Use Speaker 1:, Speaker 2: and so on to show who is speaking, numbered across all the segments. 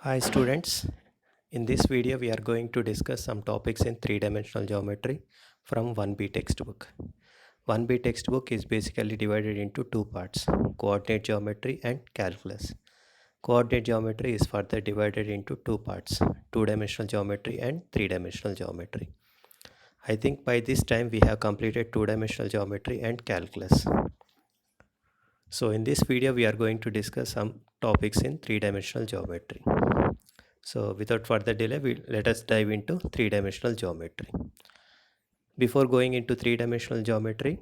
Speaker 1: Hi students, in this video we are going to discuss some topics in three-dimensional geometry from 1B textbook. 1B textbook is basically divided into two parts, coordinate geometry and calculus. Coordinate geometry is further divided into two parts, two-dimensional geometry and three-dimensional geometry. I think by this time we have completed two-dimensional geometry and calculus. So in this video we are going to discuss some topics in three-dimensional geometry. So without further delay, let us dive into three-dimensional geometry. Before going into three-dimensional geometry,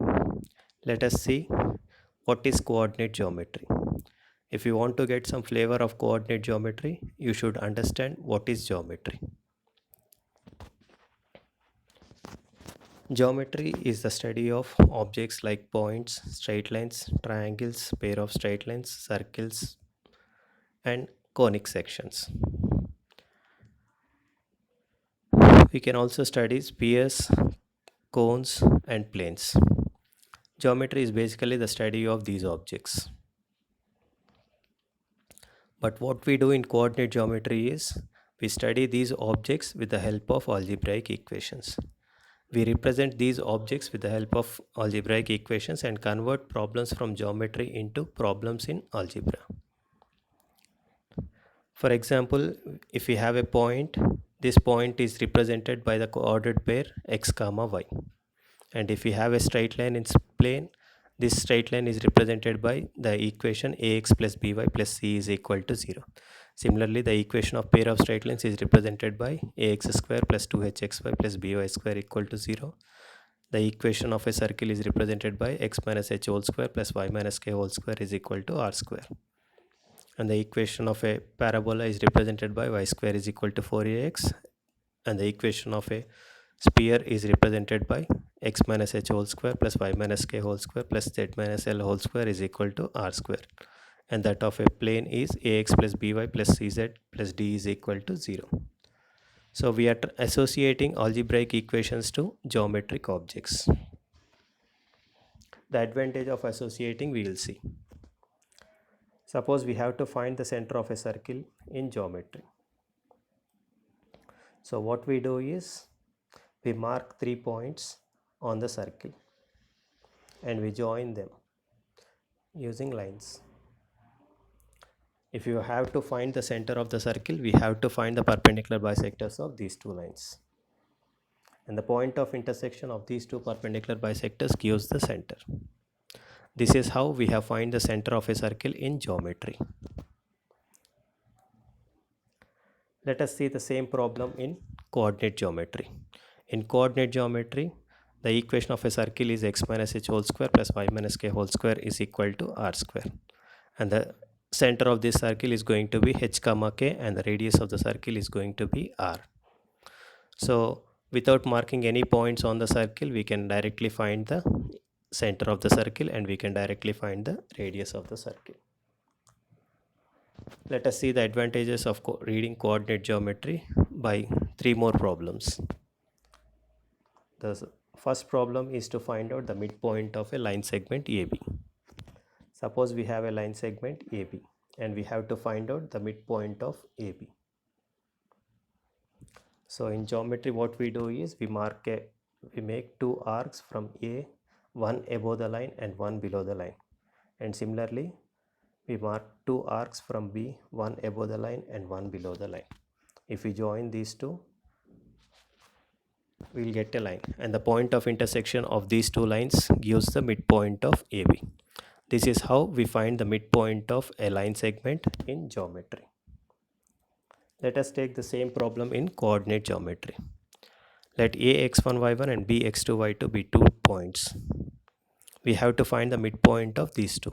Speaker 1: let us see what is coordinate geometry. If you want to get some flavor of coordinate geometry, you should understand what is geometry. Geometry is the study of objects like points, straight lines, triangles, pair of straight lines, circles, and conic sections. We can also study spheres, cones, and planes. Geometry is basically the study of these objects. But what we do in coordinate geometry is we study these objects with the help of algebraic equations. We represent these objects with the help of algebraic equations and convert problems from geometry into problems in algebra. For example, if we have a point, this point is represented by the coordinate pair x comma y. And if we have a straight line in plane, this straight line is represented by the equation ax plus by plus c is equal to 0. Similarly, the equation of pair of straight lines is represented by ax square plus 2hxy plus by square equal to 0. The equation of a circle is represented by x minus h whole square plus y minus k whole square is equal to r square. And the equation of a parabola is represented by y square is equal to 4ax. And the equation of a sphere is represented by x minus h whole square plus y minus k whole square plus z minus l whole square is equal to r square. And that of a plane is ax plus by plus cz plus d is equal to 0. So we are associating algebraic equations to geometric objects. The advantage of associating we will see. Suppose we have to find the center of a circle in geometry. So what we do is we mark 3 points on the circle and we join them using lines. If you have to find the center of the circle, we have to find the perpendicular bisectors of these two lines. And the point of intersection of these two perpendicular bisectors gives the center. This is how we have find the center of a circle in geometry. Let us see the same problem in coordinate geometry. In coordinate geometry, the equation of a circle is x minus h whole square plus y minus k whole square is equal to r square. And the center of this circle is going to be h comma k and the radius of the circle is going to be r. So without marking any points on the circle, we can directly find the center of the circle and we can directly find the radius of the circle. Let us see the advantages of reading coordinate geometry by 3 more problems. The first problem is to find out the midpoint of a line segment AB. Suppose we have a line segment AB and we have to find out the midpoint of AB. So in geometry what we do is we make two arcs from A, one above the line and one below the line. And similarly we mark two arcs from B, one above the line and one below the line. If we join these two, we will get a line, and the point of intersection of these two lines gives the midpoint of AB. This is how we find the midpoint of a line segment in geometry. Let us take the same problem in coordinate geometry. Let A x1 y1 and B x2 y2 be 2 points. We have to find the midpoint of these two.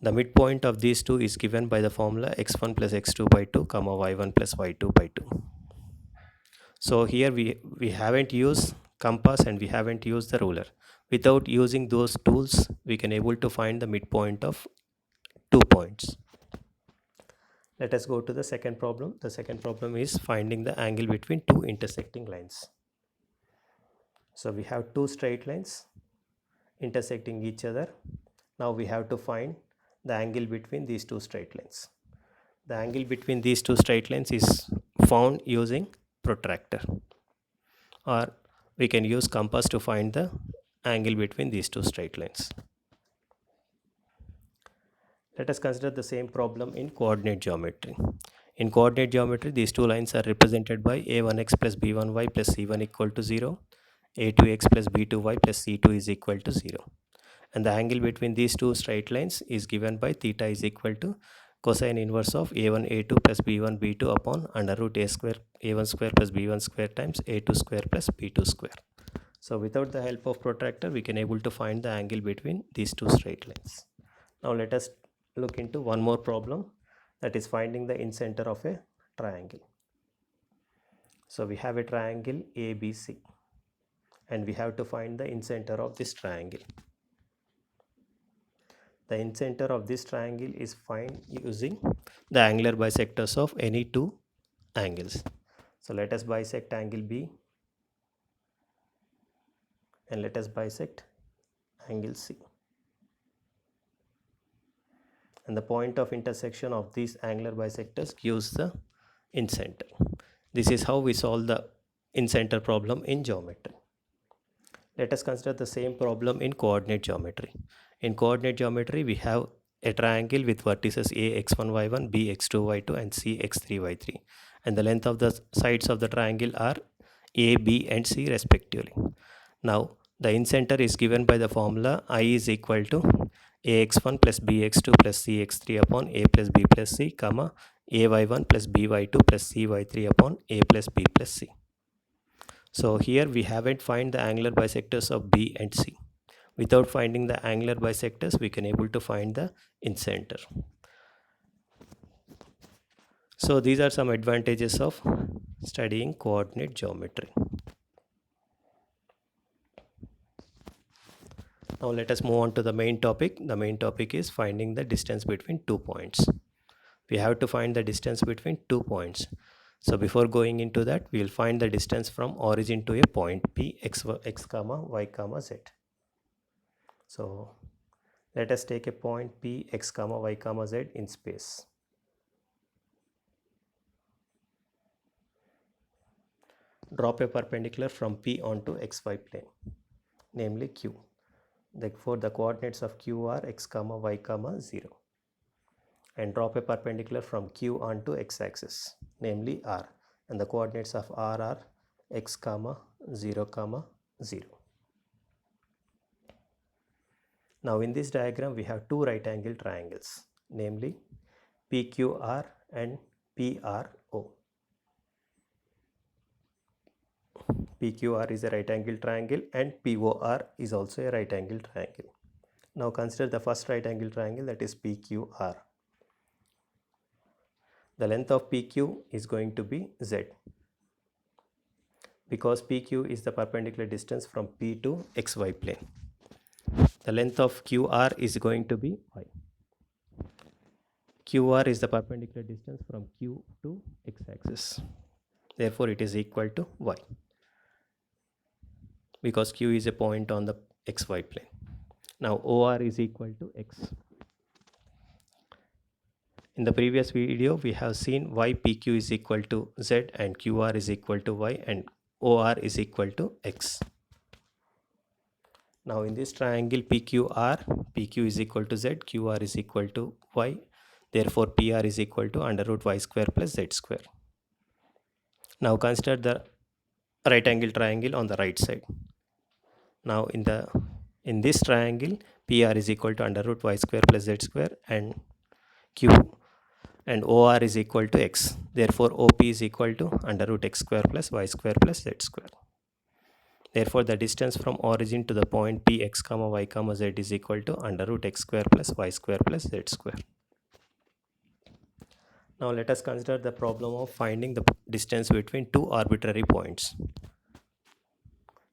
Speaker 1: The midpoint of these two is given by the formula x1 plus x2 by 2 comma y1 plus y2 by 2. So here we haven't used compass and we haven't used the ruler. Without using those tools, we can able to find the midpoint of 2 points. Let us go to the second problem. The second problem is finding the angle between two intersecting lines. So we have two straight lines intersecting each other. Now we have to find the angle between these two straight lines. The angle between these two straight lines is found using protractor, or we can use compass to find the angle between these two straight lines. Let us consider the same problem in coordinate geometry. In coordinate geometry, these two lines are represented by a1x plus b1y plus c1 equal to 0, a2x plus b2y plus c2 is equal to 0. And the angle between these two straight lines is given by theta is equal to cosine inverse of a1 a2 plus b1 b2 upon under root a square a1 square plus b1 square times a2 square plus b2 square. So without the help of protractor, we can able to find the angle between these two straight lines. Now let us look into one more problem, that is finding the incenter of a triangle. So we have a triangle ABC and we have to find the incenter of this triangle. The incenter of this triangle is found using the angular bisectors of any two angles. So let us bisect angle B and let us bisect angle C. And the point of intersection of these angular bisectors gives the incenter. This is how we solve the incenter problem in geometry. Let us consider the same problem in coordinate geometry. In coordinate geometry, we have a triangle with vertices a x1 y1, b x2 y2 and c x3 y3, and the length of the sides of the triangle are a, b and c respectively. Now the incenter is given by the formula I is equal to ax1 plus bx2 plus cx3 upon a plus b plus c, comma ay1 plus by2 plus cy3 upon a plus b plus c. So here we haven't find the angular bisectors of B and C. Without finding the angular bisectors, we can able to find the incenter. So these are some advantages of studying coordinate geometry. Now let us move on to the main topic. The main topic is finding the distance between 2 points. We have to find the distance between 2 points. So before going into that, we will find the distance from origin to a point P x comma y comma z. So let us take a point P x comma y comma z in space. Drop a perpendicular from P onto xy plane, namely Q. Therefore the coordinates of Q are x comma y comma 0. And drop a perpendicular from Q onto x-axis, namely R, and the coordinates of R are x comma 0 comma 0. Now in this diagram we have two right angle triangles, namely PQR and PRO. PQR is a right angle triangle and POR is also a right angle triangle. Now consider the first right angle triangle, that is PQR. The length of PQ is going to be Z, because PQ is the perpendicular distance from P to XY plane. The length of QR is going to be Y. QR is the perpendicular distance from Q to X-axis. Therefore, it is equal to Y, because Q is a point on the XY plane. Now OR is equal to X. In the previous video, we have seen why PQ is equal to Z and QR is equal to Y and OR is equal to X. Now in this triangle PQR, PQ is equal to Z, QR is equal to Y. Therefore, PR is equal to under root Y square plus Z square. Now consider the right angle triangle on the right side. Now in this triangle, PR is equal to under root Y square plus Z square and Q and OR is equal to X. Therefore, OP is equal to under root X square plus Y square plus Z square. Therefore, the distance from origin to the point P x comma y comma z is equal to under root X square plus Y square plus Z square. Now let us consider the problem of finding the distance between two arbitrary points.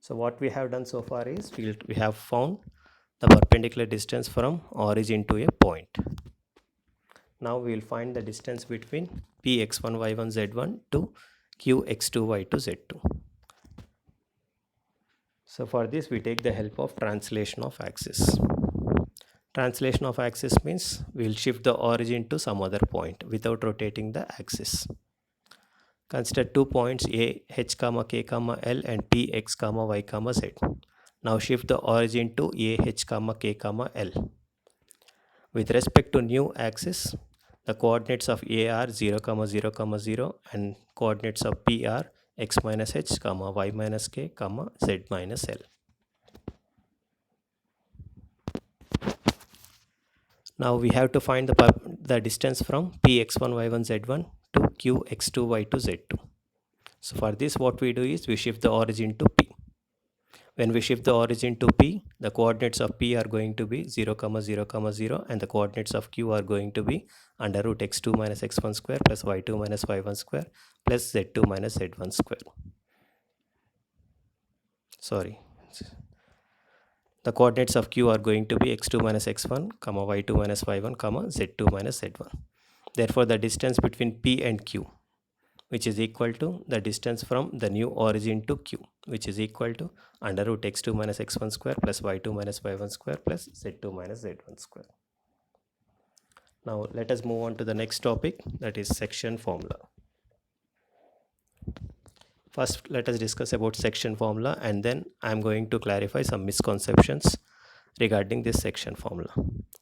Speaker 1: So what we have done so far is we have found the perpendicular distance from origin to a point. Now we will find the distance between P x1 y1 z1 to Q x2 y2 z2. So for this we take the help of translation of axis. Translation of axis means we will shift the origin to some other point without rotating the axis. Consider 2 points A, H, K, L and P, X, Y, Z. Now shift the origin to A, H, K, L. With respect to new axis, the coordinates of A are 0, 0, 0 and coordinates of P are x minus h, y minus k, z minus l. Now we have to find the distance from Px1, y1, z1 to Qx2, y2, z2. So for this what we do is we shift the origin to P. When we shift the origin to P, the coordinates of P are going to be 0, 0, 0 and the coordinates of Q are going to be under root x2 minus x1 square plus y2 minus y1 square plus z2 minus z1 square. Sorry. The coordinates of Q are going to be x2 minus x1, y2 minus y1, z2 minus z1. Therefore, the distance between P and Q, which is equal to the distance from the new origin to Q, which is equal to under root x2 minus x1 square plus y2 minus y1 square plus z2 minus z1 square. Now let us move on to the next topic, that is section formula. First, let us discuss about section formula and then I am going to clarify some misconceptions regarding this section formula.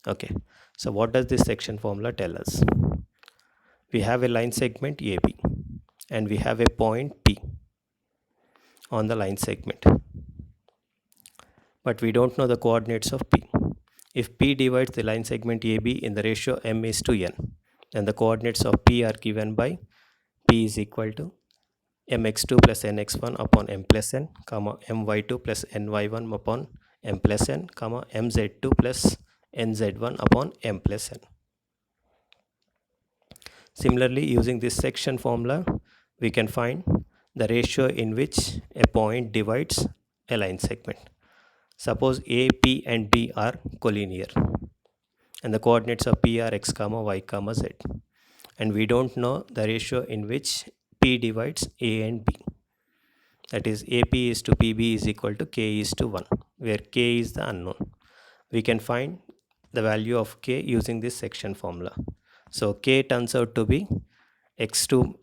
Speaker 1: Okay, so what does this section formula tell us? We have a line segment AB and we have a point P on the line segment, but we don't know the coordinates of P. If P divides the line segment AB in the ratio m is to n, then the coordinates of P are given by P is equal to mx2 plus nx1 upon m plus n, my2 plus ny1 upon m plus n, mz2 plus nz1 upon m plus n. Similarly, using this section formula, we can find the ratio in which a point divides a line segment. Suppose A, P and B are collinear and the coordinates of P are x, y, z, and we don't know the ratio in which P divides A and B. That is, AP is to PB is equal to K is to 1, where K is the unknown. We can find the value of K using this section formula. So K turns out to be x2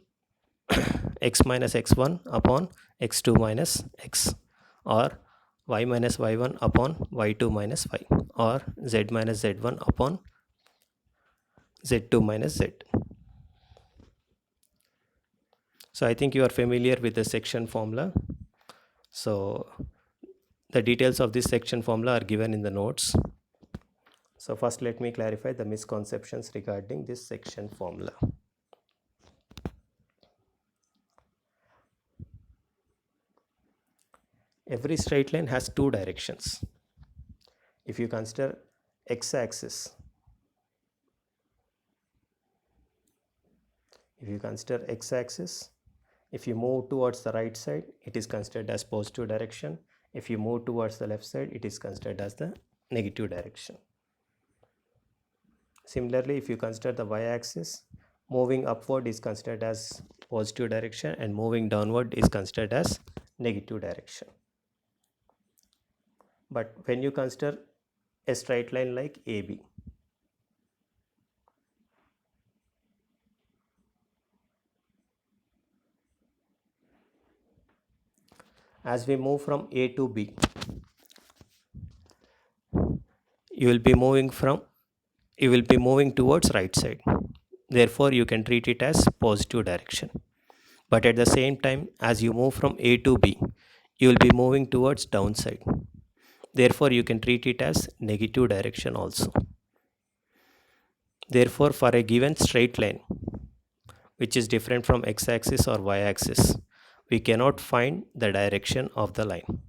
Speaker 1: x minus x1 upon x2 minus x, or y minus y1 upon y2 minus y, or z minus z1 upon z2 minus z. So I think you are familiar with the section formula. So the details of this section formula are given in the notes. So first let me clarify the misconceptions regarding this section formula. Every straight line has two directions. If you consider x-axis, if you move towards the right side, it is considered as positive direction. If you move towards the left side, it is considered as the negative direction. Similarly, if you consider the y-axis, moving upward is considered as positive direction and moving downward is considered as negative direction. But when you consider a straight line like AB, as we move from A to B, you will be moving towards right side. Therefore, you can treat it as positive direction. But at the same time, as you move from A to B, you will be moving towards downside. Therefore, you can treat it as negative direction also. Therefore, for a given straight line, which is different from x-axis or y-axis, we cannot find the direction of the line,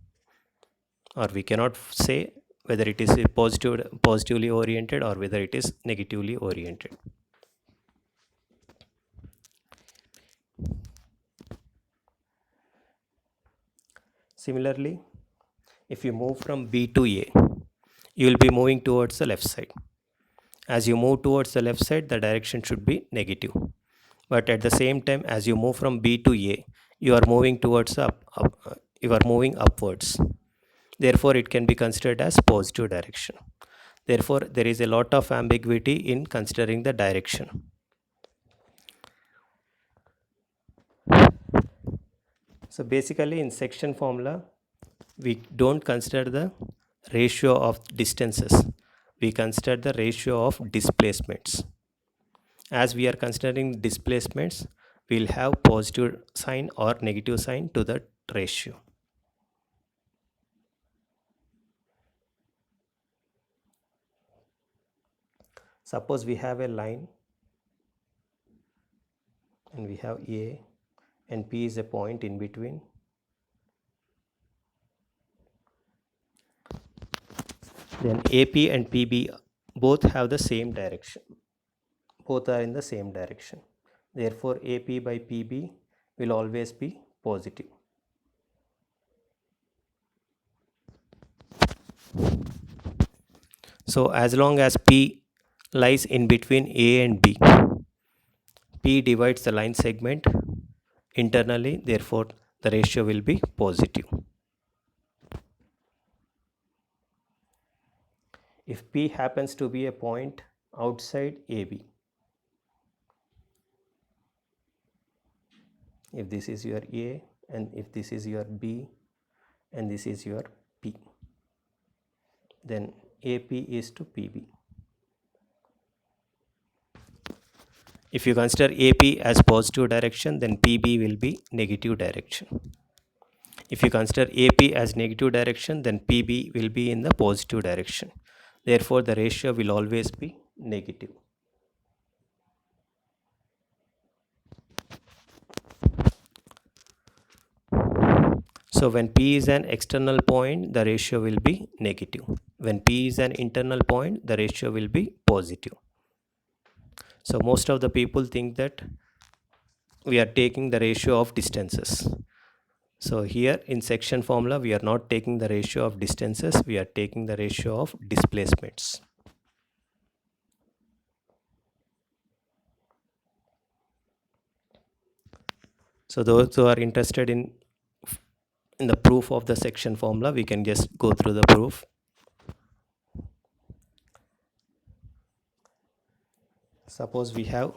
Speaker 1: or we cannot say whether it is positively oriented or whether it is negatively oriented. Similarly, if you move from B to A, you will be moving towards the left side. As you move towards the left side, the direction should be negative. But at the same time, as you move from B to A, you are moving towards upwards. Therefore, it can be considered as positive direction. Therefore, there is a lot of ambiguity in considering the direction. So basically in section formula, we don't consider the ratio of distances. We consider the ratio of displacements. As we are considering displacements, we'll have positive sign or negative sign to the ratio. Suppose we have a line and we have A and P is a point in between. Then AP and PB both have the same direction. Both are in the same direction. Therefore, AP by PB will always be positive. So as long as P lies in between A and B, P divides the line segment internally, therefore the ratio will be positive. If P happens to be a point outside AB, if this is your A and if this is your B and this is your P, then AP is to PB. If you consider AP as positive direction, then PB will be negative direction. If you consider AP as negative direction, then PB will be in the positive direction. Therefore, the ratio will always be negative. So when P is an external point, the ratio will be negative. When P is an internal point, the ratio will be positive. So most of the people think that we are taking the ratio of distances. So here in section formula, we are not taking the ratio of distances, we are taking the ratio of displacements. So those who are interested in the proof of the section formula, we can just go through the proof. Suppose we have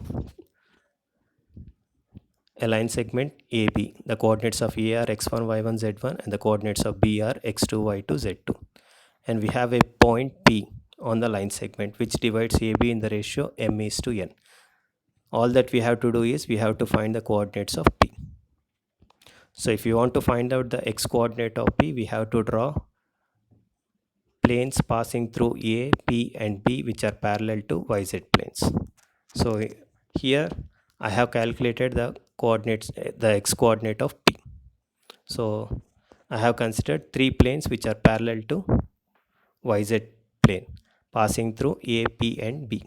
Speaker 1: a line segment AB. The coordinates of A are x1, y1, z1 and the coordinates of B are x2, y2, z2. And we have a point P on the line segment which divides AB in the ratio m is to n. All that we have to do is we have to find the coordinates of P. So if you want to find out the x coordinate of P, we have to draw planes passing through A, P and B which are parallel to YZ planes. So here I have calculated the coordinates, the x coordinate of P. So I have considered three planes which are parallel to YZ plane passing through A, P and B.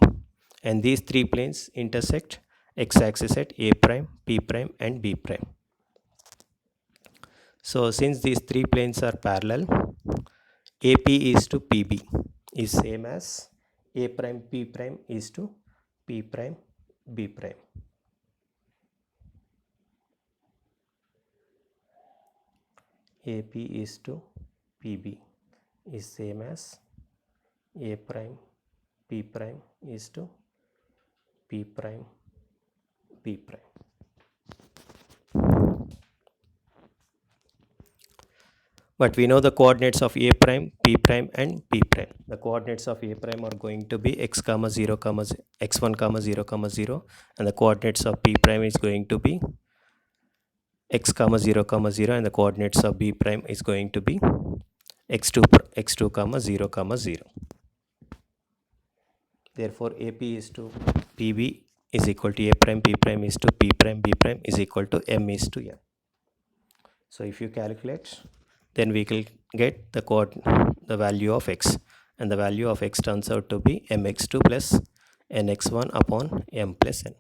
Speaker 1: And these three planes intersect x-axis at A prime, P prime and B prime. So since these three planes are parallel, AP is to PB is same as A prime P prime is to P prime B prime. AP is to PB is same as A prime P prime is to P prime B prime. But we know the coordinates of A prime, P prime and B prime. The coordinates of A prime are going to be x comma 0 comma x1 comma 0 comma 0 and the coordinates of P prime is going to be x comma 0 comma 0 and the coordinates of B prime is going to be x2 comma 0 comma 0. Therefore, AP is to PB is equal to A prime, P prime is to P prime, B prime is equal to M is to N. So if you calculate, then we will get the value of x, and the value of x turns out to be mx2 plus nx1 upon m plus n.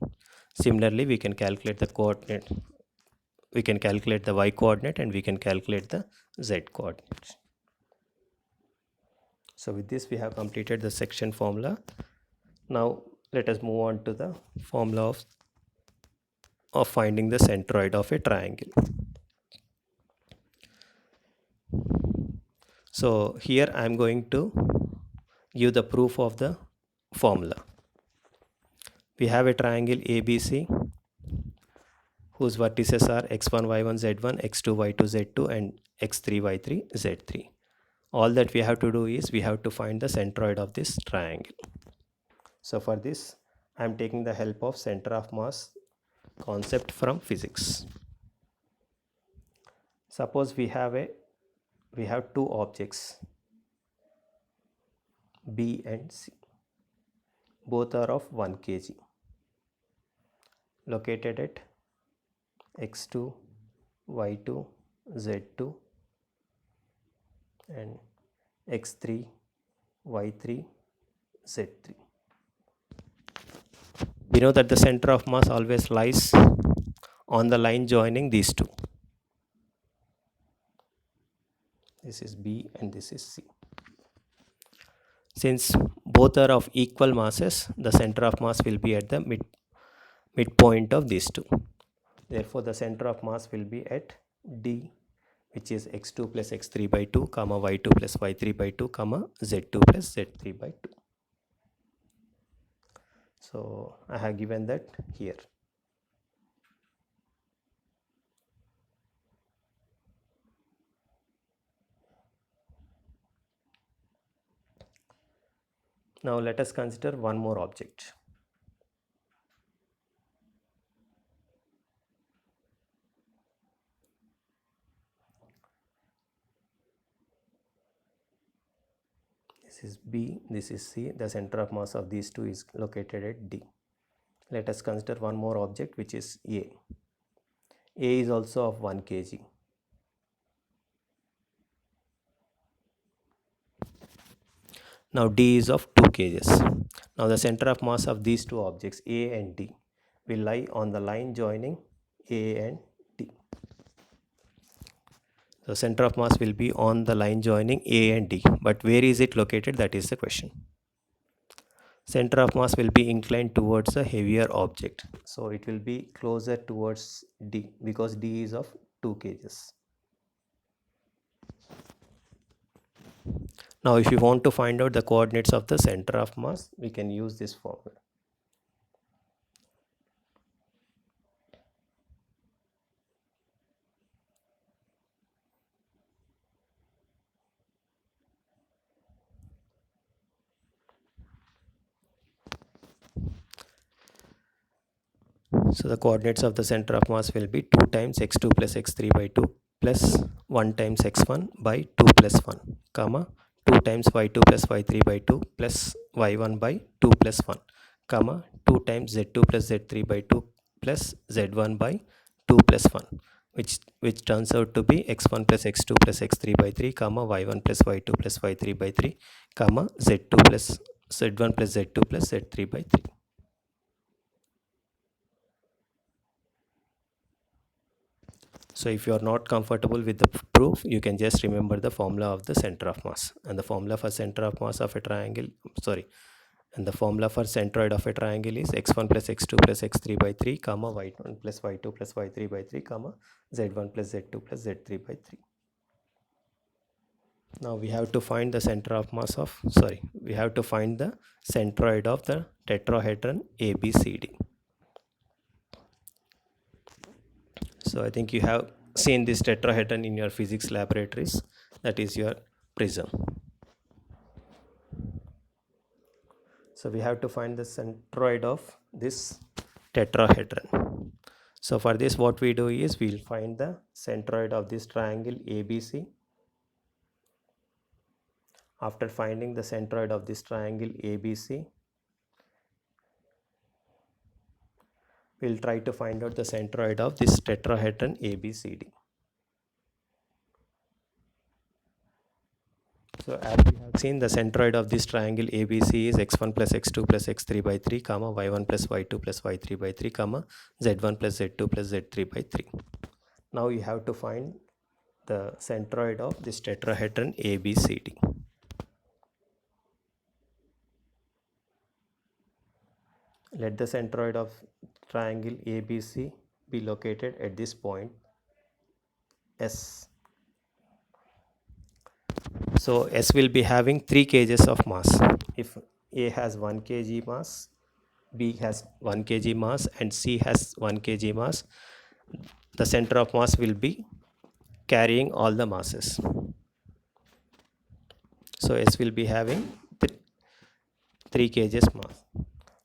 Speaker 1: Similarly, we can calculate the coordinate, we can calculate the y coordinate and we can calculate the z coordinate. So with this we have completed the section formula. Now let us move on to the formula of finding the centroid of a triangle. So here I am going to give the proof of the formula. We have a triangle ABC whose vertices are x1, y1, z1, x2, y2, z2 and x3, y3, z3. All that we have to do is we have to find the centroid of this triangle. So for this, I am taking the help of center of mass concept from physics. Suppose we have two objects B and C. Both are of 1 kg, located at x2, y2, z2 and x3, y3, z3. We know that the center of mass always lies on the line joining these two. This is B and this is C. Since both are of equal masses, the center of mass will be at the midpoint of these two. Therefore, the center of mass will be at D, which is x2 plus x3 by 2, comma y2 plus y3 by 2, comma z2 plus z3 by 2. So I have given that here. Now let us consider one more object. This is B, this is C. The center of mass of these two is located at D. Let us consider one more object, which is A. A is also of 1 kg. Now D is of 2 kgs. Now the center of mass of these two objects A and D will lie on the line joining A and D. The center of mass will be on the line joining A and D, but where is it located? That is the question. Center of mass will be inclined towards a heavier object, so it will be closer towards D because D is of 2 kgs. Now if you want to find out the coordinates of the center of mass, we can use this formula. So the coordinates of the center of mass will be 2 times x2 plus x3 by 2 plus 1 times x1 by 2 plus 1, comma 2 times y2 plus y3 by 2 plus y1 by 2 plus 1, comma 2 times z2 plus z3 by 2 plus z1 by 2 plus 1, which turns out to be x1 plus x2 plus x3 by 3, comma y1 plus y2 plus y3 by 3, comma z2 plus z1 plus z2 plus z3 by 3. So if you are not comfortable with the proof, you can just remember the formula of the center of mass. And the formula for center of mass of a triangle, and the formula for centroid of a triangle is x1 plus x2 plus x3 by 3, comma y1 plus y2 plus y3 by 3, comma z1 plus z2 plus z3 by 3. Now we have to find the center of mass of, we have to find the centroid of the tetrahedron ABCD. So I think you have seen this tetrahedron in your physics laboratories. That is your prism. So we have to find the centroid of this tetrahedron. So for this, what we do is we'll find the centroid of this triangle ABC. After finding the centroid of this triangle ABC, we'll try to find out the centroid of this tetrahedron ABCD. So as we have seen, the centroid of this triangle ABC is x1 plus x2 plus x3 by 3, comma y1 plus y2 plus y3 by 3, comma z1 plus z2 plus z3 by 3. Now you have to find the centroid of this tetrahedron ABCD. Let the centroid of triangle ABC be located at this point S. So S will be having 3 kgs of mass. If A has 1 kg mass, B has 1 kg mass, and C has 1 kg mass, the center of mass will be carrying all the masses. So S will be having 3 kgs mass.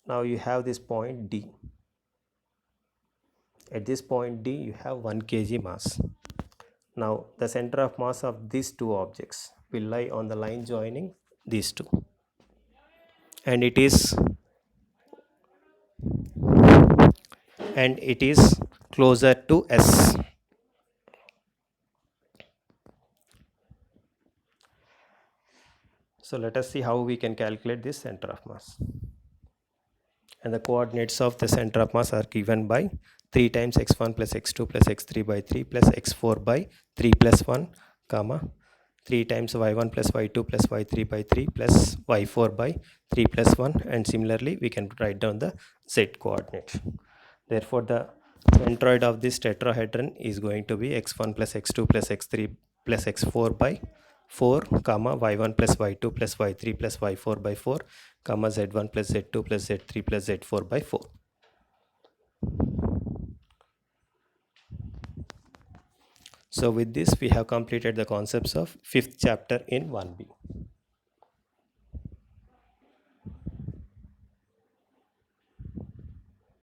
Speaker 1: Now you have this point D. At this point D, you have 1 kg mass. Now the center of mass of these two objects will lie on the line joining these two, and it is closer to S. So let us see how we can calculate this center of mass. And the coordinates of the center of mass are given by 3 times x1 plus x2 plus x3 by 3 plus x4 by 3 plus 1, comma 3 times y1 plus y2 plus y3 by 3 plus y4 by 3 plus 1, and similarly we can write down the z coordinate. Therefore the centroid of this tetrahedron is going to be x1 plus x2 plus x3 plus x4 by 4, comma y1 plus y2 plus y3 plus y4 by 4, comma z1 plus z2 plus z3 plus z4 by 4. So with this we have completed the concepts of 5th chapter in 1B.